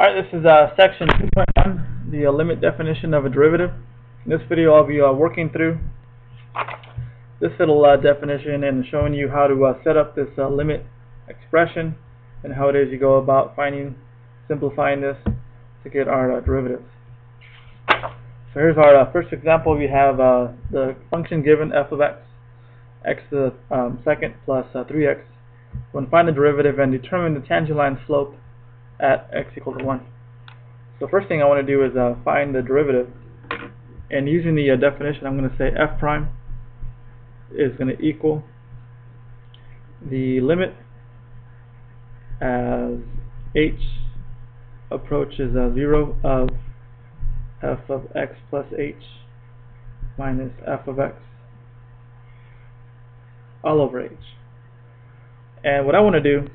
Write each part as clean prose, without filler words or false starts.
Alright, this is section 2.1, the limit definition of a derivative. In this video I'll be working through this little definition and showing you how to set up this limit expression and how it is you go about simplifying this to get our derivatives. So here's our first example. We have the function given f of x to the second plus 3x. We want to find the derivative and determine the tangent line slope at x equals to 1. So first thing I want to do is find the derivative, and using the definition I'm going to say f prime is going to equal the limit as h approaches 0 of f of x plus h minus f of x all over h. And what I want to do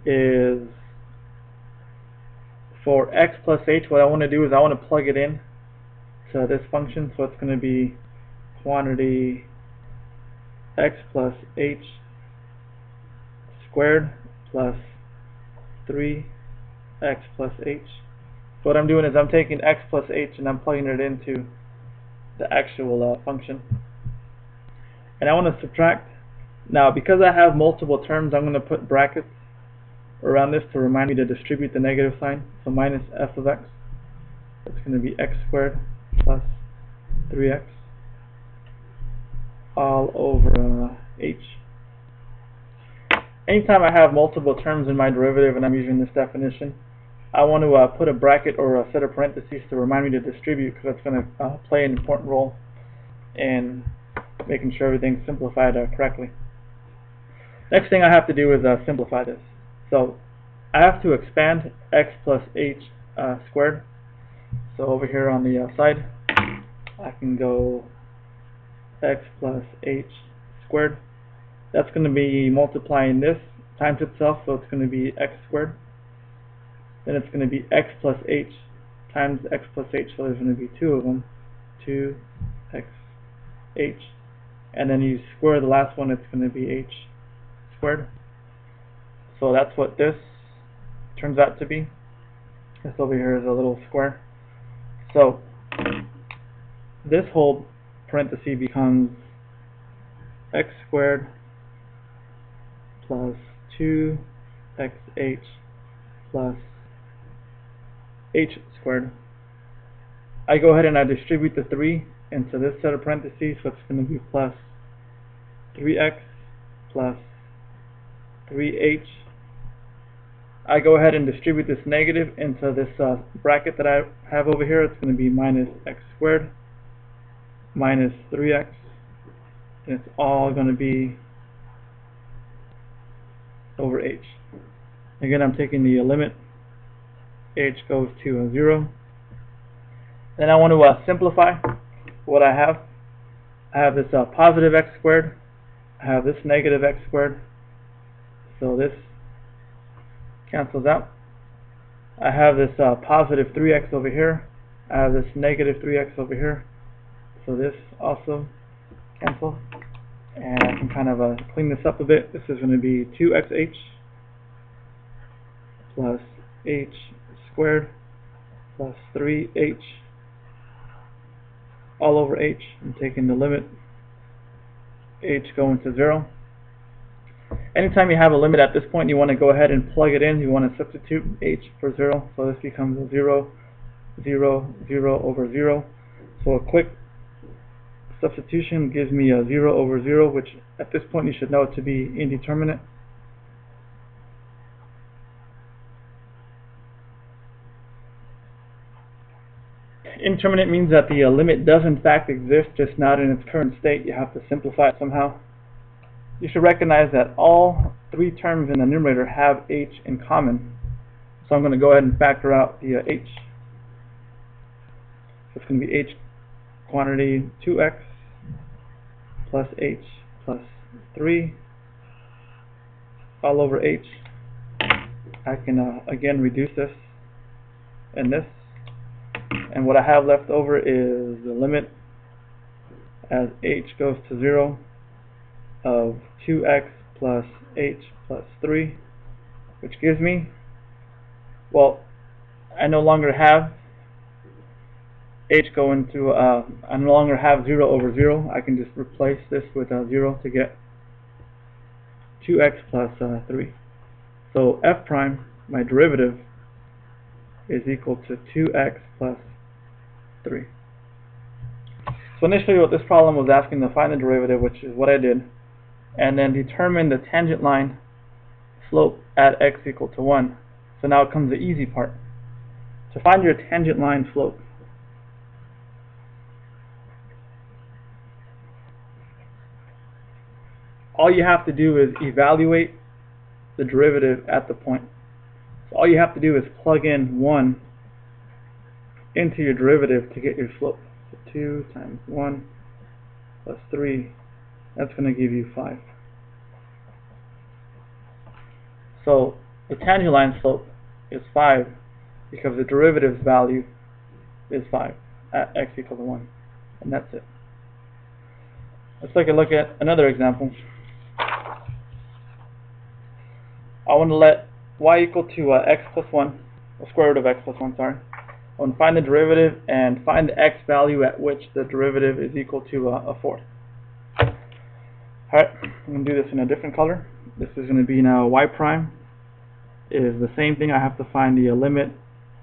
is, for x plus h, what I want to do is I want to plug it in to this function. So it's going to be quantity x plus h squared plus 3x plus h. So what I'm doing is I'm taking x plus h and I'm plugging it into the actual function. And I want to subtract. Now, because I have multiple terms, I'm going to put brackets around this to remind me to distribute the negative sign. So minus f of x, it's going to be x squared plus 3x all over h. Anytime I have multiple terms in my derivative and I'm using this definition, I want to put a bracket or a set of parentheses to remind me to distribute, because it's going to play an important role in making sure everything's simplified correctly. Next thing I have to do is simplify this. So I have to expand x plus h squared. So over here on the side, I can go x plus h squared. That's going to be multiplying this times itself, so it's going to be x squared. Then it's going to be x plus h times x plus h, so there's going to be two of them, 2xh. And then you square the last one, it's going to be h squared. So that's what this turns out to be. This over here is a little square. So this whole parenthesis becomes x squared plus 2xh plus h squared. I go ahead and I distribute the 3 into this set of parentheses, so it's going to be plus 3x plus 3h. I go ahead and distribute this negative into this bracket that I have over here. It's going to be minus x squared minus 3x, and it's all going to be over h. Again, I'm taking the limit. H goes to 0. Then I want to simplify what I have. I have this positive x squared. I have this negative x squared. So this cancels out. I have this positive 3x over here. I have this negative 3x over here. So this also cancels. And I can kind of clean this up a bit. This is going to be 2xh plus h squared plus 3h all over h. I'm taking the limit, h going to 0. Anytime you have a limit at this point, you want to go ahead and plug it in. You want to substitute h for 0. So this becomes a 0, 0, 0 over 0. So a quick substitution gives me a 0 over 0, which at this point you should know to be indeterminate. Indeterminate means that the limit does in fact exist, just not in its current state. You have to simplify it somehow. You should recognize that all three terms in the numerator have h in common. So I'm going to go ahead and factor out the h. So it's going to be h quantity 2x plus h plus 3 all over h. I can again reduce this and this. And what I have left over is the limit as h goes to 0 of 2x plus h plus 3, which gives me, well, I no longer have h going to, I no longer have 0 over 0. I can just replace this with 0 to get 2x plus 3. So f prime, my derivative, is equal to 2x plus 3. So initially what this problem was asking to find the derivative, which is what I did, and then determine the tangent line slope at x equal to 1. So now comes the easy part. To find your tangent line slope, all you have to do is evaluate the derivative at the point. So all you have to do is plug in 1 into your derivative to get your slope. So 2 times 1 plus 3, that's going to give you 5. So the tangent line slope is 5 because the derivative's value is 5 at x equal to 1. And that's it. Let's take a look at another example. I want to let y equal to x plus 1, or square root of x plus 1, sorry. I want to find the derivative and find the x value at which the derivative is equal to a fourth. Alright, I'm going to do this in a different color. This is going to be now y prime is the same thing. I have to find the limit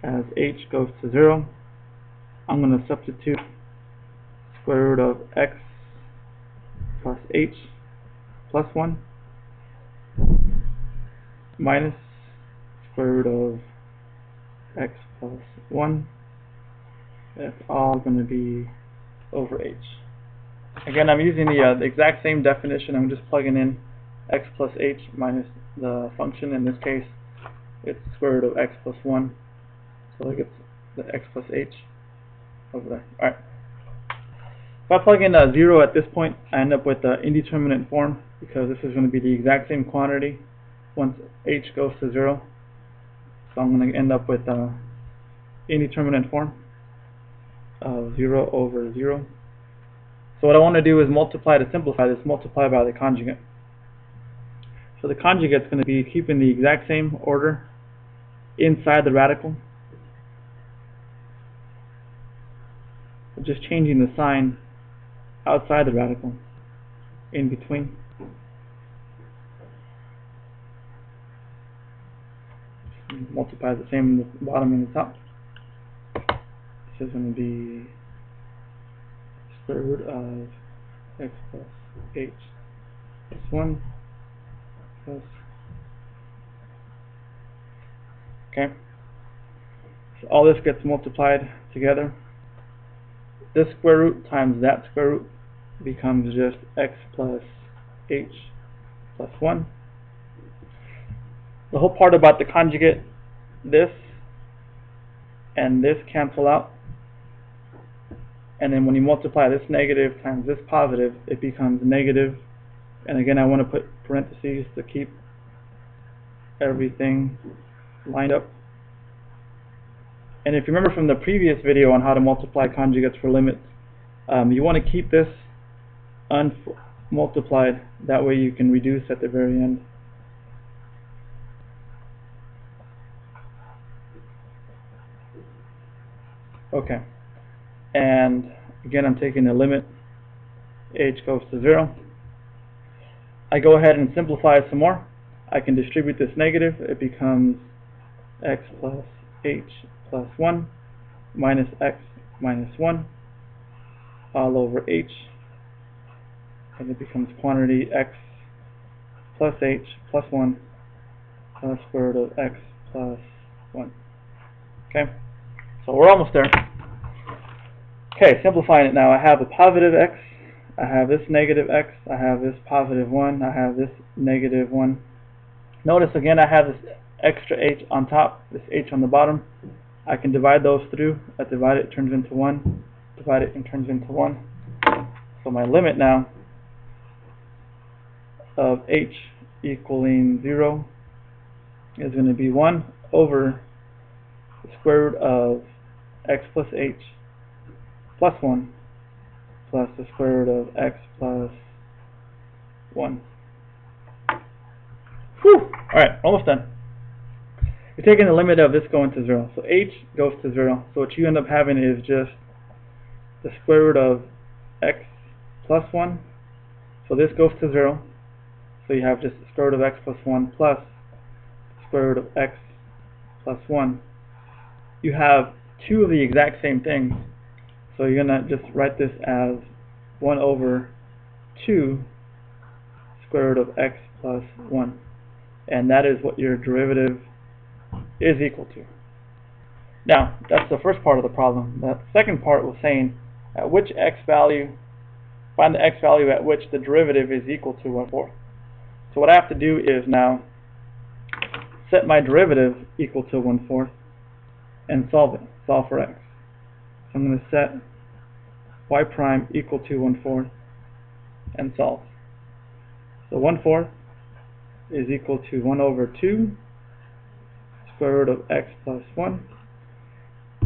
as h goes to 0. I'm going to substitute square root of x plus h plus 1 minus square root of x plus 1. It's all going to be over h. Again, I'm using the exact same definition. I'm just plugging in x plus h minus the function. In this case, it's square root of x plus 1. So it gets the x plus h over there. Alright. If I plug in 0 at this point, I end up with the indeterminate form because this is going to be the exact same quantity once h goes to 0. So I'm going to end up with indeterminate form of 0 over 0. So what I want to do is multiply to simplify this, multiply by the conjugate. So the conjugate is going to be keeping the exact same order inside the radical, but just changing the sign outside the radical, in between. Multiply the same in the bottom and the top. This is going to be square root of x plus h plus 1 plus. Okay. So all this gets multiplied together. This square root times that square root becomes just x plus h plus 1. The whole part about the conjugate, this and this cancel out. And then when you multiply this negative times this positive, it becomes negative. And again, I want to put parentheses to keep everything lined up. And if you remember from the previous video on how to multiply conjugates for limits, you want to keep this unmultiplied. That way you can reduce at the very end. Okay. And again, I'm taking the limit h goes to 0. I go ahead and simplify some more. I can distribute this negative. It becomes x plus h plus 1 minus x minus 1 all over h. And it becomes quantity x plus h plus 1 plus square root of x plus 1. Okay, so we're almost there. Okay, simplifying it now, I have a positive x, I have this negative x, I have this positive 1, I have this negative 1. Notice again I have this extra h on top, this h on the bottom. I can divide those through. I divide it, turns into 1. Divide it and turns into 1. So my limit now of h equaling 0 is going to be 1 over the square root of x plus h plus 1 plus the square root of x plus 1. Whew! Alright, almost done. you're taking the limit of this going to 0. So h goes to 0. So what you end up having is just the square root of x plus 1. So this goes to 0. So you have just the square root of x plus 1 plus the square root of x plus 1. You have two of the exact same things. So you're going to just write this as 1 over 2 square root of x plus 1. And that is what your derivative is equal to. Now, that's the first part of the problem. The second part was saying at which x value, find the x value at which the derivative is equal to 1/4. So what I have to do is now set my derivative equal to 1/4 and solve it. Solve for x. So I'm going to set y prime equal to 1/4 and solve. So 1/4 is equal to 1 over 2 square root of x plus 1.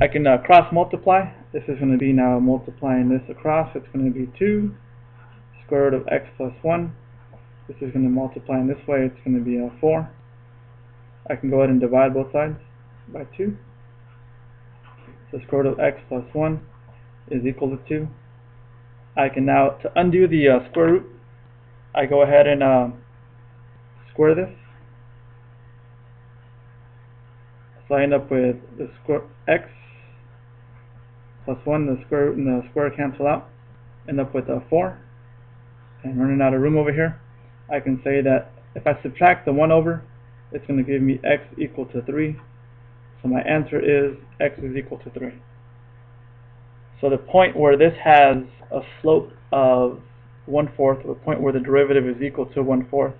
I can cross multiply. This is going to be now multiplying this across. It's going to be 2 square root of x plus 1. This is going to multiply in this way. It's going to be 4. I can go ahead and divide both sides by 2. So square root of x plus 1 is equal to 2. I can now, to undo the square root, I go ahead and square this. So I end up with the square x plus 1, the square root and the square cancel out. End up with 4. And running out of room over here, I can say that if I subtract the 1 over, it's going to give me x equal to 3. So my answer is x is equal to 3. So the point where this has a slope of 1/4, the point where the derivative is equal to 1/4,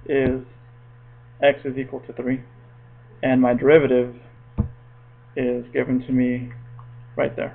is x is equal to 3. And my derivative is given to me right there.